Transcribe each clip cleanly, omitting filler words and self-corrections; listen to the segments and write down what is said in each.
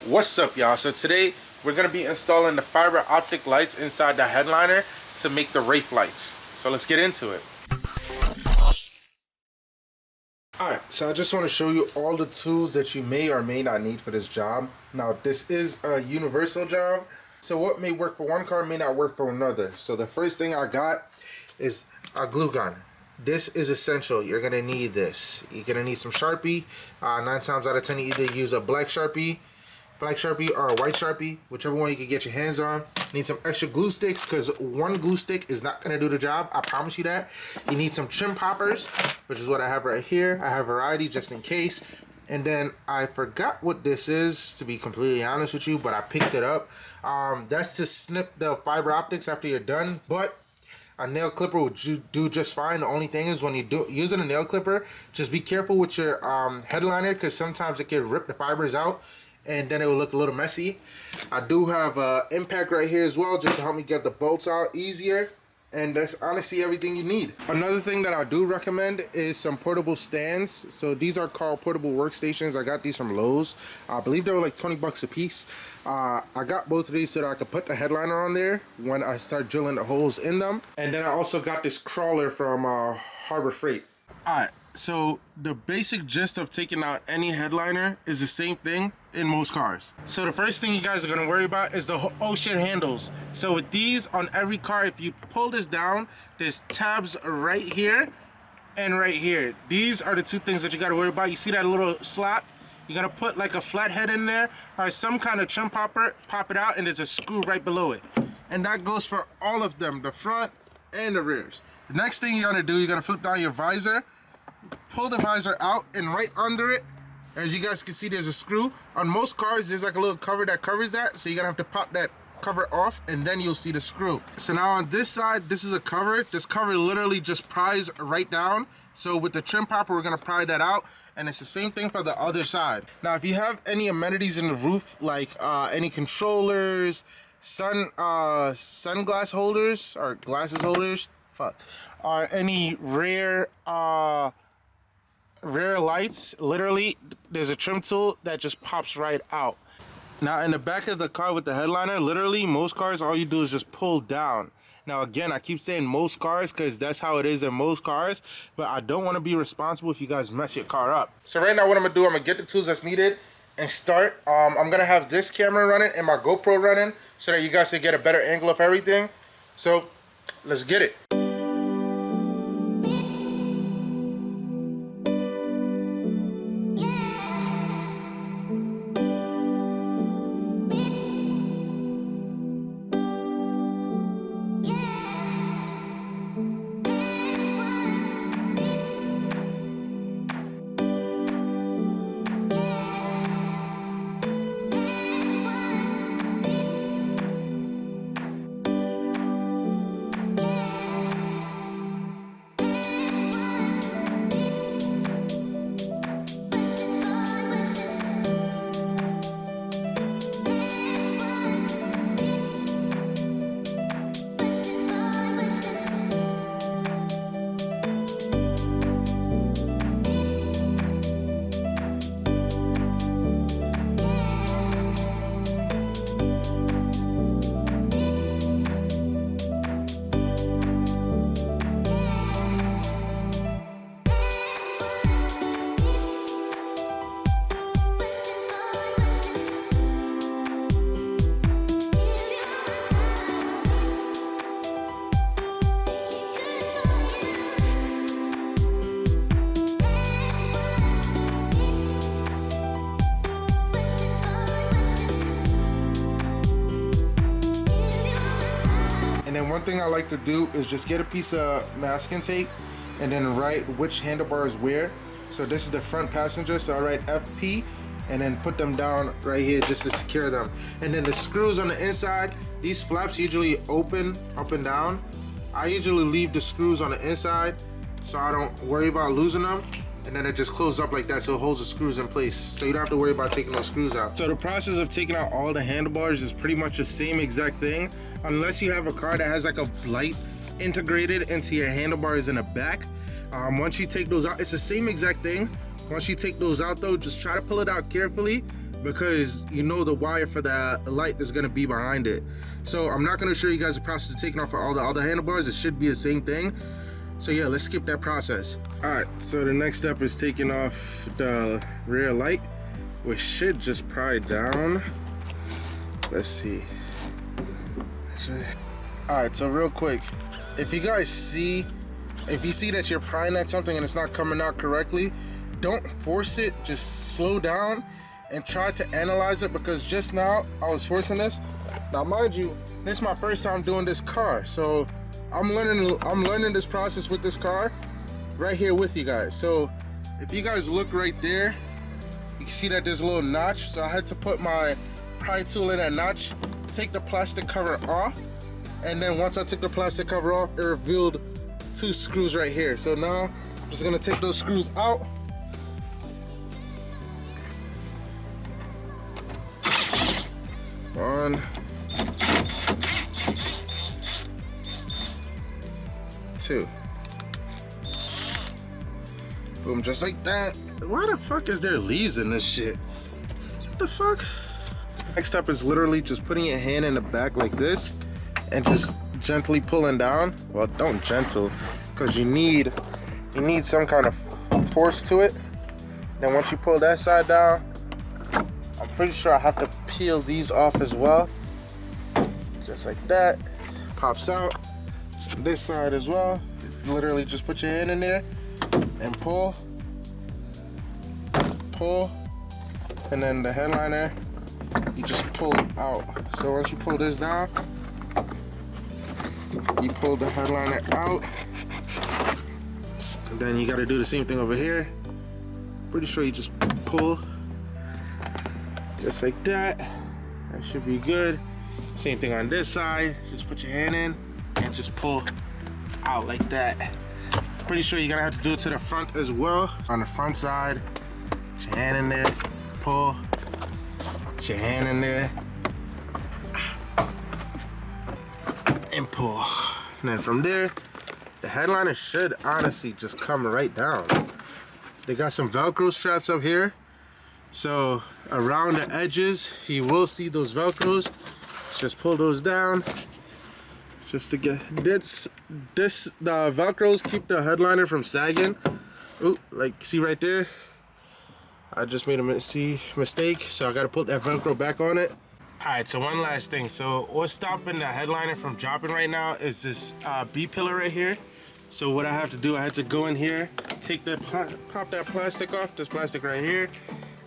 What's up, y'all? So today we're gonna be installing the fiber optic lights inside the headliner to make the Wraith lights. So let's get into it. Alright, so I just want to show you all the tools that you may or may not need for this job. Now this is a universal job, so what may work for one car may not work for another. So the first thing I got is a glue gun. This is essential. You're gonna need this. You're gonna need some Sharpie. 9 times out of 10 you either use a black Sharpie or a white Sharpie, whichever one you can get your hands on. You need some extra glue sticks because one glue stick is not gonna do the job, I promise you that. You need some trim poppers, which is what I have right here. I have a variety just in case. And then I forgot what this is, to be completely honest with you, but I picked it up. That's to snip the fiber optics after you're done, but a nail clipper would do just fine. The only thing is when you do using a nail clipper, just be careful with your headliner because sometimes it can rip the fibers out and then it will look a little messy. I do have an impact right here as well just to help me get the bolts out easier, and that's honestly everything you need. Another thing that I do recommend is some portable stands. So these are called portable workstations. I got these from Lowe's. I believe they were like 20 bucks a piece. I got both of these so that I could put the headliner on there when I start drilling the holes in them. And then I also got this crawler from Harbor Freight. Alright, so the basic gist of taking out any headliner is the same thing in most cars. So the first thing you guys are going to worry about is the oh shit handles. So with these on every car, if you pull this down, there's tabs right here and right here. These are the two things that you got to worry about. You see that little slot? You're going to put like a flathead in there or some kind of trim popper, pop it out, and there's a screw right below it. And that goes for all of them, the front and the rears. The next thing you're going to do, you're going to flip down your visor, pull the visor out, and right under it, as you guys can see, there's a screw. On most cars, there's like a little cover that covers that, so you're gonna have to pop that cover off and then you'll see the screw. So now on this side, this is a cover. This cover literally just pries right down. So with the trim popper, we're gonna pry that out, and it's the same thing for the other side. Now, if you have any amenities in the roof, like any controllers, sunglass holders or glasses holders, or any rear lights, literally there's a trim tool that just pops right out. Now in the back of the car with the headliner, literally most cars, all you do is just pull down. Now again, I keep saying most cars because that's how it is in most cars, but I don't want to be responsible if you guys mess your car up. So right now what I'm gonna do, I'm gonna get the tools that's needed and start. I'm gonna have this camera running and my GoPro running so that you guys can get a better angle of everything. So let's get it. And one thing I like to do is just get a piece of masking tape and then write which handlebar is where. So this is the front passenger, so I write FP and then put them down right here just to secure them. And then the screws on the inside, these flaps usually open up and down. I usually leave the screws on the inside so I don't worry about losing them. And then it just closes up like that so it holds the screws in place. So you don't have to worry about taking those screws out. So the process of taking out all the handlebars is pretty much the same exact thing, unless you have a car that has like a light integrated into your handlebars in the back. Once you take those out, it's the same exact thing. Once you take those out though, just try to pull it out carefully because you know the wire for the light is gonna be behind it. So I'm not gonna show you guys the process of taking off all the other handlebars. It should be the same thing. So yeah, let's skip that process. All right, so the next step is taking off the rear light, which should just pry down. Let's see. All right, so real quick, if you see that you're prying at something and it's not coming out correctly, don't force it, just slow down and try to analyze it, because just now I was forcing this. Now mind you, this is my first time doing this car, so I'm learning this process with this car right here with you guys. So if you guys look right there, you can see that there's a little notch. So I had to put my pry tool in that notch, take the plastic cover off, and then once I took the plastic cover off, it revealed 2 screws right here. So now I'm just gonna take those screws out. One, 2. Boom, just like that. Why the fuck is there leaves in this shit? What the fuck? Next step is literally just putting your hand in the back like this and just gently pulling down. Well, don't gentle, because you need some kind of force to it. Then once you pull that side down, I'm pretty sure I have to peel these off as well. Just like that. Pops out. This side as well. Literally just put your hand in there and pull. Pull. And then the headliner, you just pull out. So once you pull this down, you pull the headliner out. And then you got to do the same thing over here. Pretty sure you just pull. Just like that. That should be good. Same thing on this side. Just put your hand in and just pull out like that. Pretty sure you're gonna have to do it to the front as well. On the front side, put your hand in there, pull, put your hand in there, and pull. And then from there, the headliner should honestly just come right down. They got some Velcro straps up here. So around the edges, you will see those Velcros. Just pull those down. Just to get the Velcros keep the headliner from sagging. Ooh, like see right there. I just made a mistake, so I gotta put that Velcro back on it. All right, so one last thing. So what's stopping the headliner from dropping right now is this B pillar right here. So what I have to do, I had to go in here, take that, pop that plastic off, this plastic right here,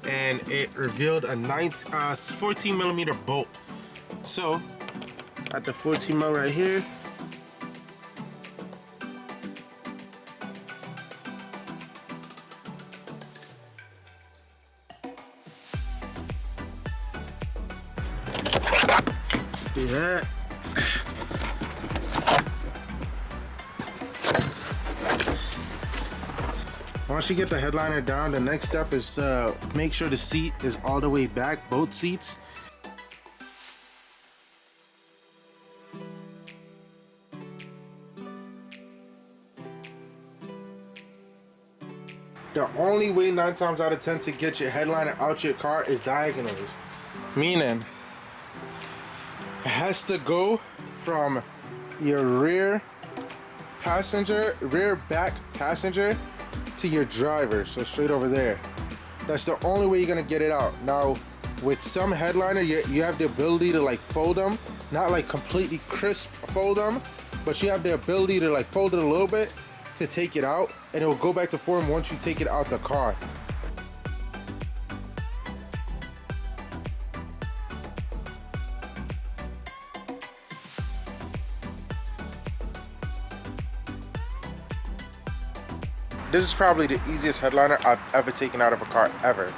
and it revealed a 14 millimeter bolt. So at the 14 mil right here, do that. Once you get the headliner down, the next step is to make sure the seat is all the way back, both seats. The only way 9 times out of 10 to get your headliner out your car is diagonally. Meaning, it has to go from your rear back passenger to your driver, so straight over there. That's the only way you're gonna get it out. Now, with some headliner, you have the ability to like fold them, not like completely crisp fold them, but you have the ability to like fold it a little bit to take it out, and it will go back to form once you take it out the car. This is probably the easiest headliner I've ever taken out of a car ever.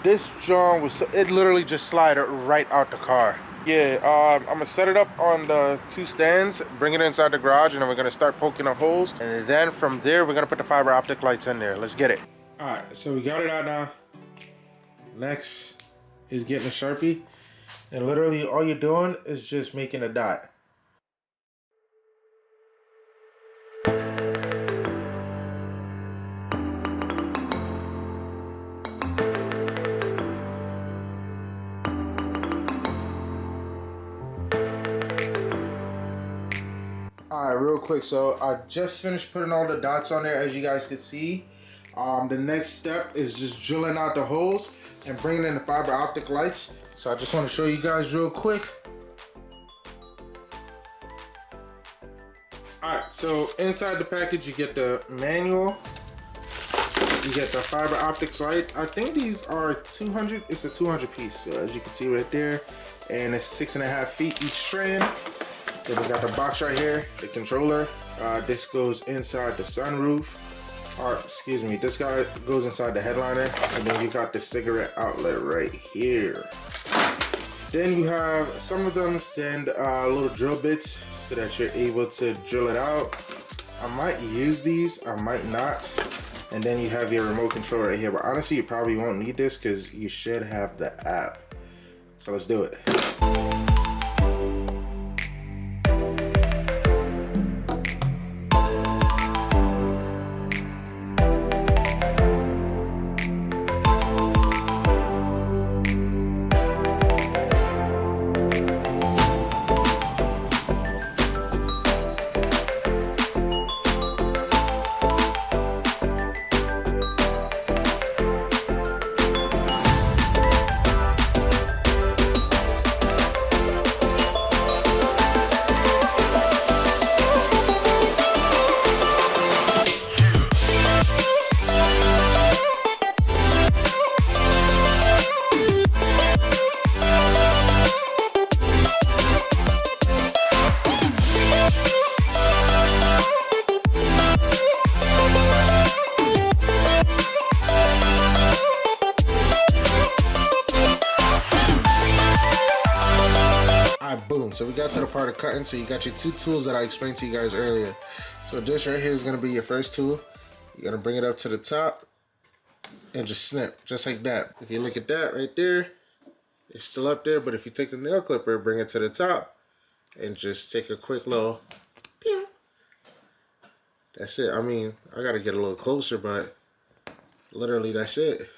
This John was, it literally just slided right out the car. Yeah, I'm gonna set it up on the 2 stands, bring it inside the garage, and then we're gonna start poking the holes. And then from there, we're gonna put the fiber optic lights in there. Let's get it. All right, so we got it out now. Next is getting a Sharpie. And literally all you're doing is just making a dot. Alright, real quick, so I just finished putting all the dots on there, as you guys can see. The next step is just drilling out the holes and bringing in the fiber optic lights. So I just want to show you guys real quick. Alright, so inside the package you get the manual, you get the fiber optics light. I think these are 200, it's a 200 piece, so as you can see right there, and it's 6.5 feet each strand. Then we got the box right here, the controller. This goes inside the sunroof, or excuse me, this guy goes inside the headliner, and then you got the cigarette outlet right here. Then you have, some of them send little drill bits so that you're able to drill it out. I might use these, I might not. And then you have your remote control right here, but honestly you probably won't need this because you should have the app. So let's do it. Boom, so we got to the part of cutting. So you got your two tools that I explained to you guys earlier. So this right here is going to be your first tool. You're going to bring it up to the top and just snip, just like that. If you look at that right there, it's still up there, but if you take the nail clipper, bring it to the top and just take a quick little pew. That's it. I mean, I got to get a little closer, but literally that's it.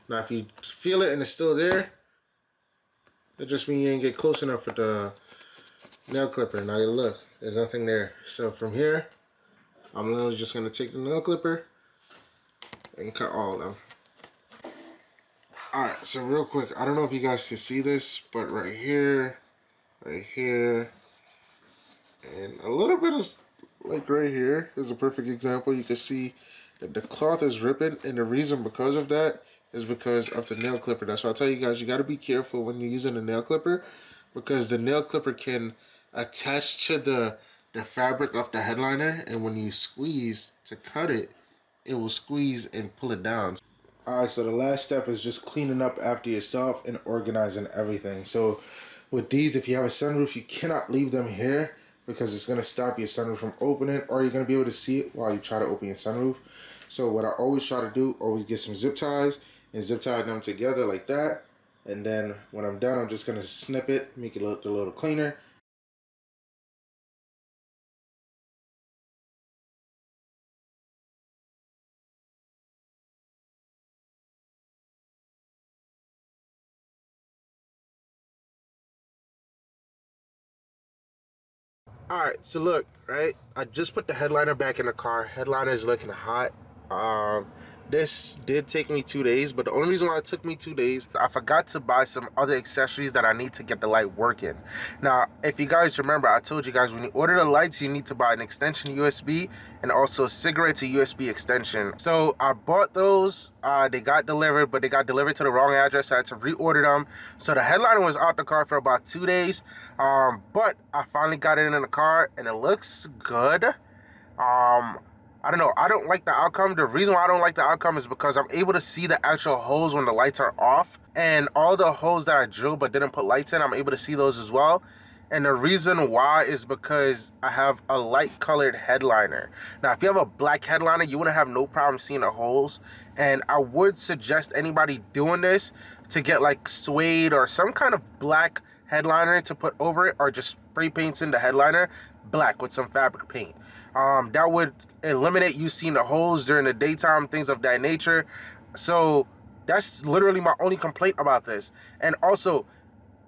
Now if you feel it and it's still there, that just means you didn't get close enough with the nail clipper. Now you look, there's nothing there. So from here, I'm literally just gonna take the nail clipper and cut all of them. Alright, so real quick, I don't know if you guys can see this, but right here, and a little bit of, like right here, is a perfect example. You can see that the cloth is ripping, and the reason because of that is because of the nail clipper. That's why I tell you guys, you got to be careful when you're using the nail clipper, because the nail clipper can attach to the fabric of the headliner, and when you squeeze to cut it, it will squeeze and pull it down. Alright, so the last step is just cleaning up after yourself and organizing everything. So with these, if you have a sunroof, you cannot leave them here because it's going to stop your sunroof from opening, or you're going to be able to see it while you try to open your sunroof. So what I always try to do, always get some zip ties and zip tie them together like that. And then when I'm done, I'm just going to snip it, make it look a little cleaner. Alright, so look, right? I just put the headliner back in the car. Headliner is looking hot. This did take me 2 days, but the only reason why it took me 2 days, I forgot to buy some other accessories that I need to get the light working. Now, if you guys remember, I told you guys when you order the lights, you need to buy an extension USB and also a cigarette to USB extension. So I bought those, they got delivered, but they got delivered to the wrong address. So I had to reorder them. So the headliner was out the car for about 2 days, but I finally got it in the car and it looks good. I don't know, I don't like the outcome. The reason why I don't like the outcome is because I'm able to see the actual holes when the lights are off, and all the holes that I drilled but didn't put lights in, I'm able to see those as well. And the reason why is because I have a light colored headliner. Now, if you have a black headliner, you wouldn't have no problem seeing the holes. And I would suggest anybody doing this to get like suede or some kind of black headliner to put over it, or just spray painting the headliner black with some fabric paint. That would eliminate you seeing the holes during the daytime, things of that nature. So that's literally my only complaint about this. And also,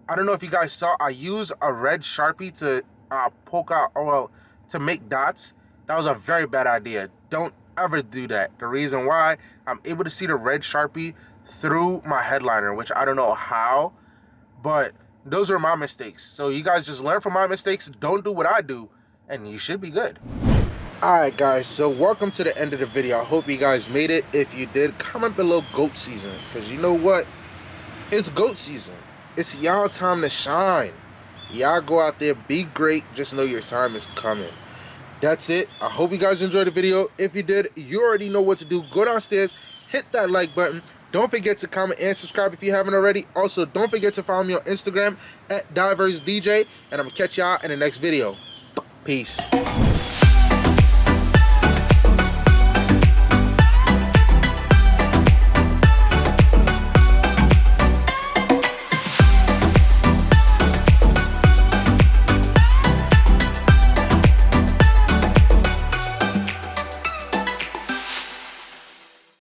I don't know if you guys saw, I used a red Sharpie to poke out, well, to make dots, that was a very bad idea. Don't ever do that. The reason why, I'm able to see the red Sharpie through my headliner, which I don't know how, but those are my mistakes. So you guys just learn from my mistakes. Don't do what I do, and you should be good. Alright guys, so welcome to the end of the video. I hope you guys made it. If you did, comment below GOAT season, because you know what? It's GOAT season. It's y'all time to shine. Y'all go out there, be great. Just know your time is coming. That's it. I hope you guys enjoyed the video. If you did, you already know what to do. Go downstairs, hit that like button. Don't forget to comment and subscribe if you haven't already. Also, don't forget to follow me on Instagram at DiversDJ. And I'm going to catch y'all in the next video. Peace.